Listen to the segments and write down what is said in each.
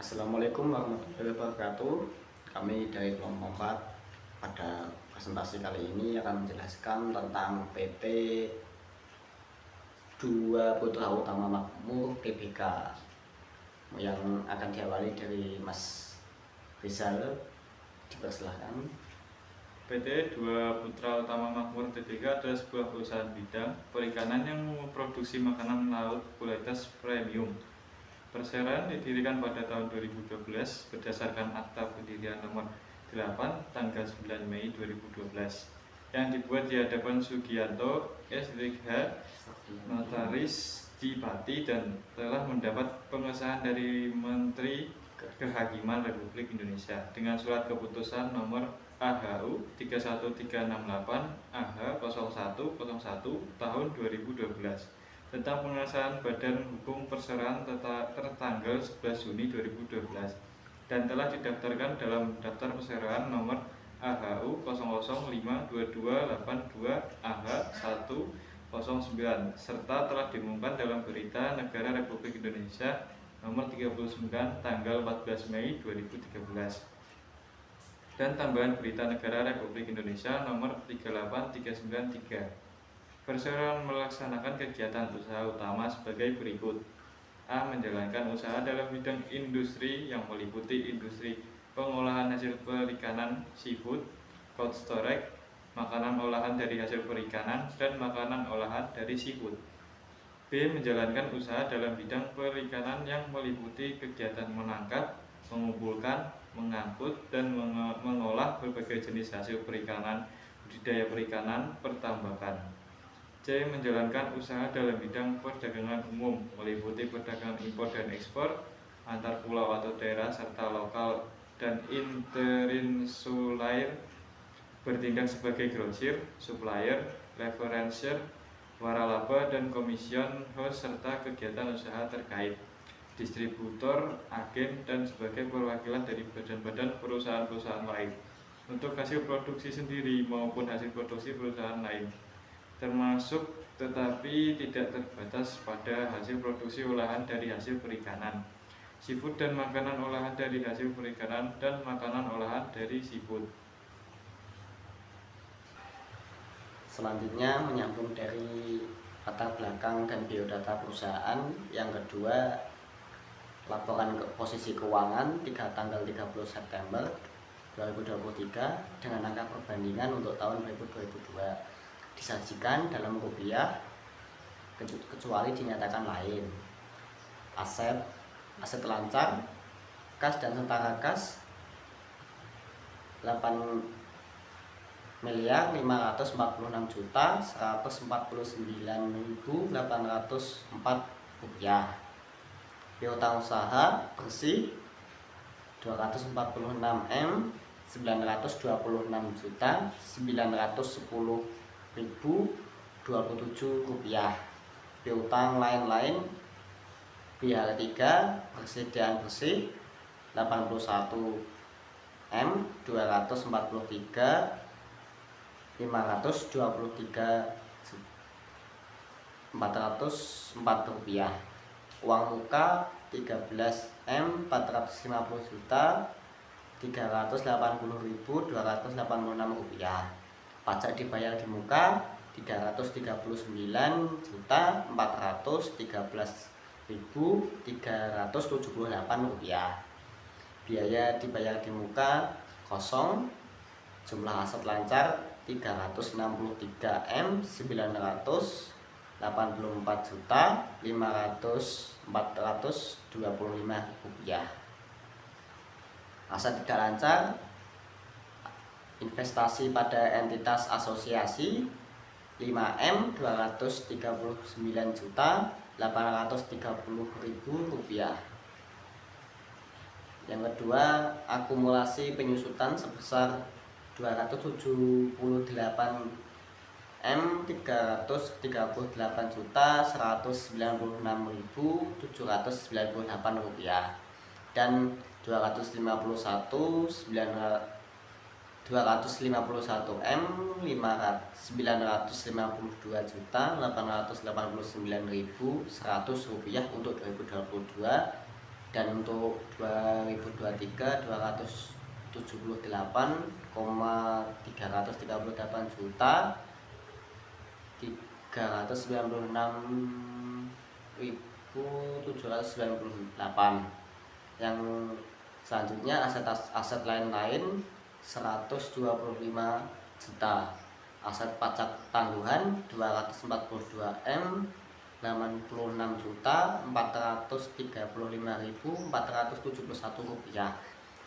Assalamualaikum warahmatullahi wabarakatuh. Kami dari kelompok 4 pada presentasi kali ini akan menjelaskan tentang PT 2 Putra Utama Makmur Tbk yang akan diawali dari Mas Rizal. Dipersilahkan. PT 2 Putra Utama Makmur Tbk adalah sebuah perusahaan bidang perikanan yang memproduksi makanan laut kualitas premium. Perseroan didirikan pada tahun 2012 berdasarkan Akta Pendirian nomor 8 tanggal 9 Mei 2012 yang dibuat di hadapan Sugianto SDH Notaris di Pati dan telah mendapat pengesahan dari Menteri Kehakiman Republik Indonesia dengan surat keputusan nomor AHU 31368 AH 0101 tahun 2012 tentang pengesahan Badan Hukum Perseroan tertanggal 11 Juni 2012 dan telah didaftarkan dalam daftar perseroan nomor AHU 00522282 AH 109 serta telah diumumkan dalam Berita Negara Republik Indonesia nomor 39 tanggal 14 Mei 2013 dan tambahan Berita Negara Republik Indonesia nomor 38393. Perseroan melaksanakan kegiatan usaha utama sebagai berikut. A. Menjalankan usaha dalam bidang industri yang meliputi industri pengolahan hasil perikanan seafood, cold storage, makanan olahan dari hasil perikanan, dan makanan olahan dari seafood. B. Menjalankan usaha dalam bidang perikanan yang meliputi kegiatan menangkap, mengumpulkan, mengangkut, dan mengolah berbagai jenis hasil perikanan, budidaya perikanan, pertambakan. C. Menjalankan usaha dalam bidang perdagangan umum, meliputi perdagangan impor dan ekspor, antar pulau atau daerah, serta lokal dan interinsular, bertindak sebagai grosir, supplier, referensier, waralaba, dan komision host, serta kegiatan usaha terkait, distributor, agen, dan sebagai perwakilan dari badan-badan perusahaan-perusahaan lain untuk hasil produksi sendiri maupun hasil produksi perusahaan lain, termasuk tetapi tidak terbatas pada hasil produksi olahan dari hasil perikanan, seafood dan makanan olahan dari hasil perikanan, dan makanan olahan dari seafood. Selanjutnya menyambung dari latar belakang dan biodata perusahaan. Yang kedua, laporan posisi keuangan tanggal 30 September 2023 dengan angka perbandingan untuk tahun 2022 disajikan dalam rupiah kecuali dinyatakan lain. Aset lancar, kas dan setara kas 8.546.149.804 rupiah. Piutang usaha bersih 246.910.927 rupiah. Piutang lain-lain pihak ketiga persediaan bersih 81.223.523.404 rupiah. Uang muka 13.450.380.286 rupiah. Pajak dibayar di muka 339.413.378 rupiah. Biaya dibayar di muka kosong. Jumlah aset lancar 363.984.525 rupiah. Aset tidak lancar investasi pada entitas asosiasi 5M 239.830.000 rupiah. Yang kedua, akumulasi penyusutan sebesar 278.338.196.798 rupiah dan 251.952.889.100 rupiah untuk 2022 Dan untuk 2023 278,338 juta 396.798. Yang selanjutnya aset lain-lain 125 juta. Aset pajak tangguhan 242M 86 juta 435.471 rupiah.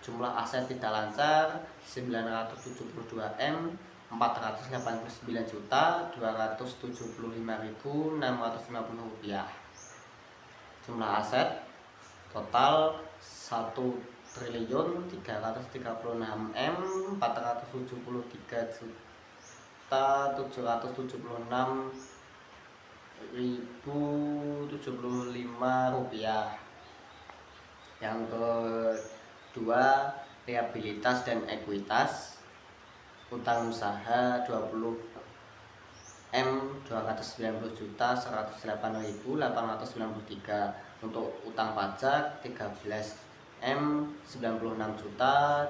Jumlah aset tidak lancar 972M 489 juta 275.650 rupiah. Jumlah aset total 1.336M 473 juta 776.075 rupiah. Yang kedua, liabilitas dan ekuitas. Utang usaha 20M 290 juta 108.893. Untuk utang pajak 13M 96 juta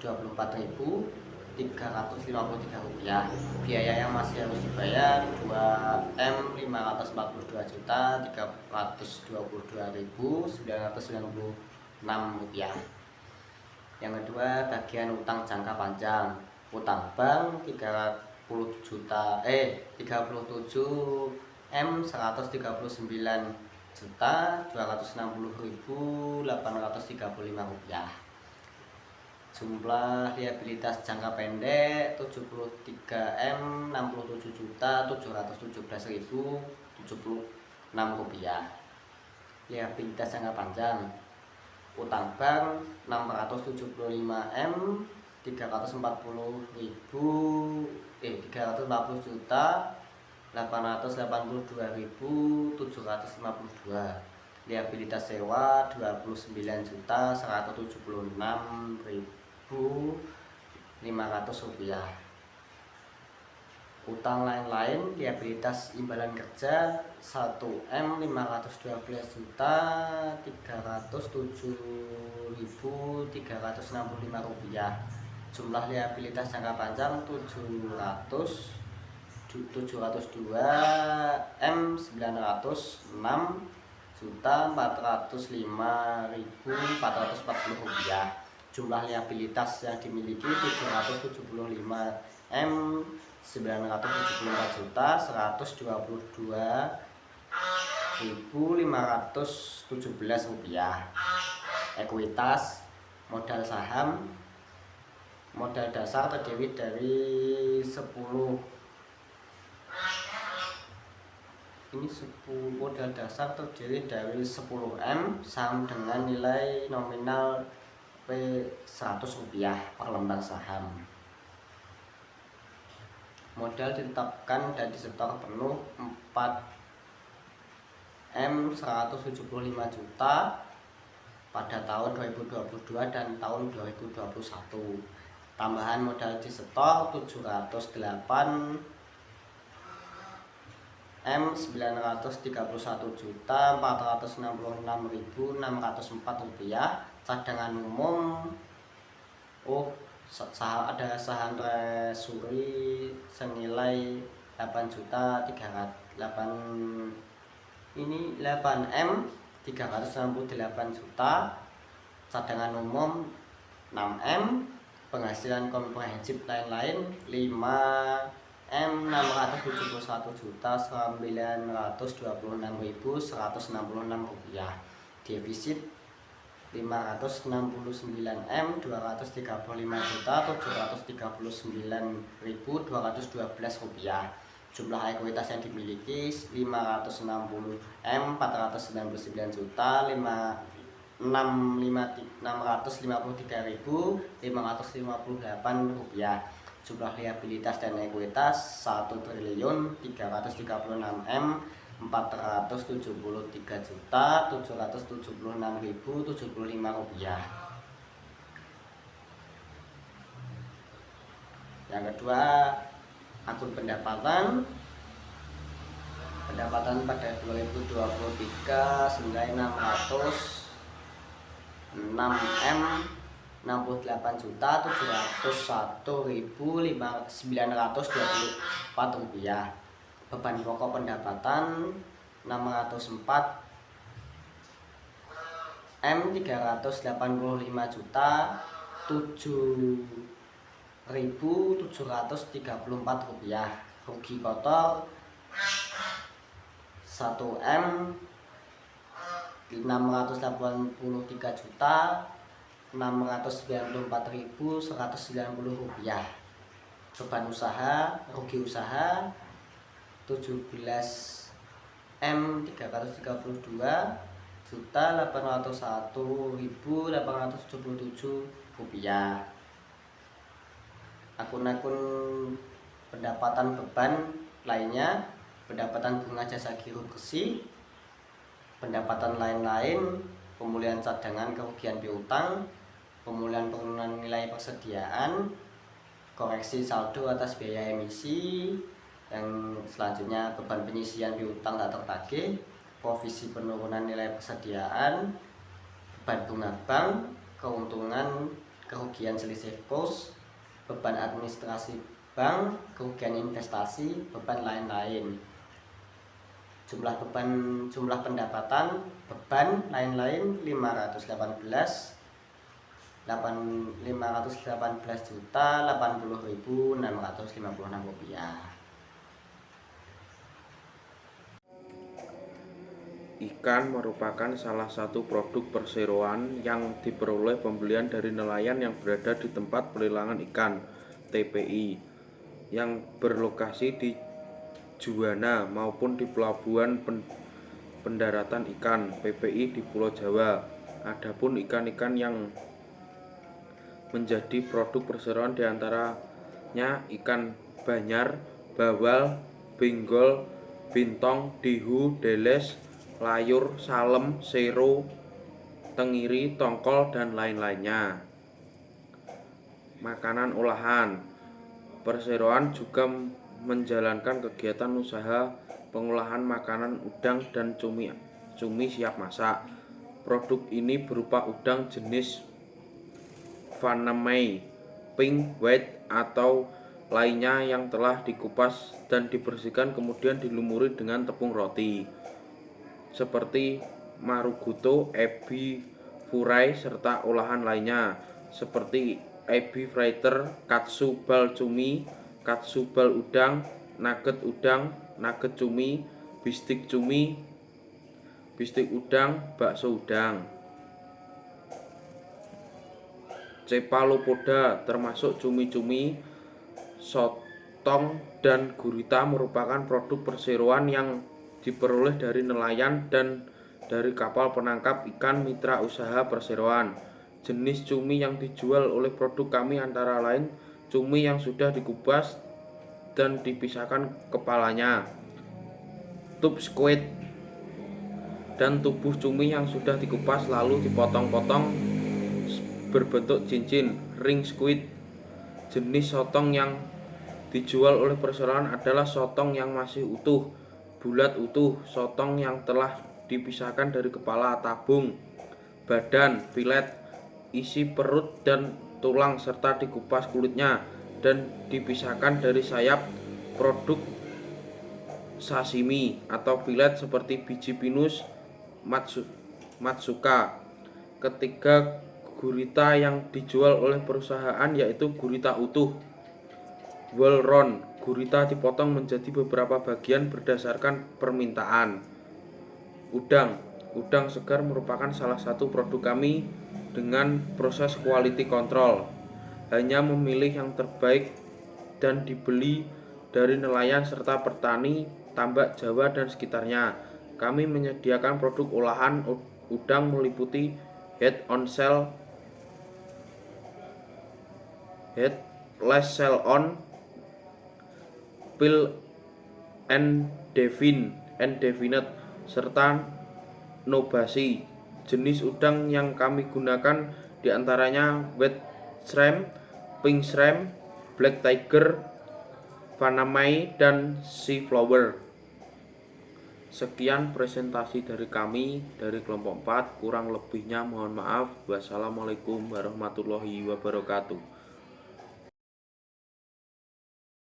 24.353 rupiah. Biaya yang masih harus dibayar 2M 542 juta 322.996 rupiah. Yang kedua, bagian utang jangka panjang. Utang bank 37M 139 juta 260.835 rupiah. Jumlah liabilitas jangka pendek 73M 67 juta 717.076 rupiah. Liabilitas jangka panjang. Utang bank 675M 340 juta 882.752. Liabilitas sewa 29 juta 176.500 rupiah. Utang lain-lain, liabilitas imbalan kerja 1M 512 juta 307.365 rupiah. Jumlah liabilitas jangka panjang 702M 906 juta 405.440 rupiah. Jumlah liabilitas yang dimiliki 775M 974 juta 122.517 rupiah. Ekuitas modal saham. Modal dasar terdiri dari 10M saham dengan nilai nominal P100 rupiah per lembar saham. Modal ditetapkan dan disetor penuh 4M 175 juta pada tahun 2022 dan tahun 2021. Tambahan modal disetor 708M 931 juta 466.604 rupiah. Cadangan umum ada saham Treasury senilai 8M 368 juta. Cadangan umum 6M. Penghasilan komprehensif lain-lain 5M 671 juta 926.166 rupiah. Defisit 569M 235 juta 739.212 rupiah. Jumlah ekuitas yang dimiliki 560M 499 juta 653.558 rupiah. Jumlah liabilitas dan ekuitas 1.336M 473 juta 776.075 rupiah. Yang kedua, akun pendapatan pada 2023 senilai 600 6M 68.701.924 rupiah. Beban pokok pendapatan 604M 385.734 rupiah. Rugi kotor 1M 683.694.190 rupiah. Beban usaha rugi usaha 17M 332.801.877 rupiah. Akun-akun pendapatan beban lainnya: pendapatan bunga jasa giro bersih, pendapatan lain-lain, pemulihan cadangan kerugian piutang, pemulihan penurunan nilai persediaan, koreksi saldo atas biaya emisi. Yang selanjutnya beban penyisian piutang tak tertagih, provisi penurunan nilai persediaan, beban bunga bank, keuntungan kerugian selisih kurs, beban administrasi bank, kerugian investasi, beban lain-lain. Jumlah pendapatan beban lain-lain 518.080.656 rupiah. Ikan merupakan salah satu produk perseroan yang diperoleh pembelian dari nelayan yang berada di tempat pelelangan ikan (TPI) yang berlokasi di Juwana maupun di pelabuhan pendaratan ikan (PPI) di Pulau Jawa. Adapun ikan-ikan yang menjadi produk perseroan diantaranya ikan banyar, bawal, benggol, bintong, dihu, deles, layur, salem, sero, tengiri, tongkol, dan lain-lainnya. Makanan olahan. Perseroan juga menjalankan kegiatan usaha pengolahan makanan udang dan cumi siap masak. Produk ini berupa udang jenis Vanamei, pink, white, atau lainnya yang telah dikupas dan dibersihkan kemudian dilumuri dengan tepung roti, seperti maruguto, ebi furai, serta olahan lainnya seperti ebi fritter, katsu bal cumi, katsu bal udang, nugget cumi, bistik udang, bakso udang. Cephalopoda termasuk cumi-cumi, sotong, dan gurita merupakan produk perseroan yang diperoleh dari nelayan dan dari kapal penangkap ikan mitra usaha perseroan. Jenis cumi yang dijual oleh produk kami antara lain cumi yang sudah dikupas dan dipisahkan kepalanya, tube squid, dan tubuh cumi yang sudah dikupas lalu dipotong-potong berbentuk cincin, ring squid. Jenis sotong yang dijual oleh perseroan adalah sotong yang masih utuh, bulat utuh, sotong yang telah dipisahkan dari kepala, tabung, badan, filet, isi perut dan tulang serta dikupas kulitnya dan dipisahkan dari sayap. Produk sashimi atau filet seperti biji pinus, matsuka. Ketiga gurita yang dijual oleh perusahaan yaitu gurita utuh, well round. Gurita dipotong menjadi beberapa bagian berdasarkan permintaan. Udang segar merupakan salah satu produk kami dengan proses quality control. Hanya memilih yang terbaik dan dibeli dari nelayan serta petani tambak Jawa dan sekitarnya. Kami menyediakan produk olahan udang meliputi head on shell, head less shell on, peel and definite, serta nobasi. Jenis udang yang kami gunakan diantaranya white shrimp, pink shrimp, black tiger, Vanamei, dan sea flower. Sekian presentasi dari kami dari kelompok 4, kurang lebihnya mohon maaf. Wassalamualaikum warahmatullahi wabarakatuh.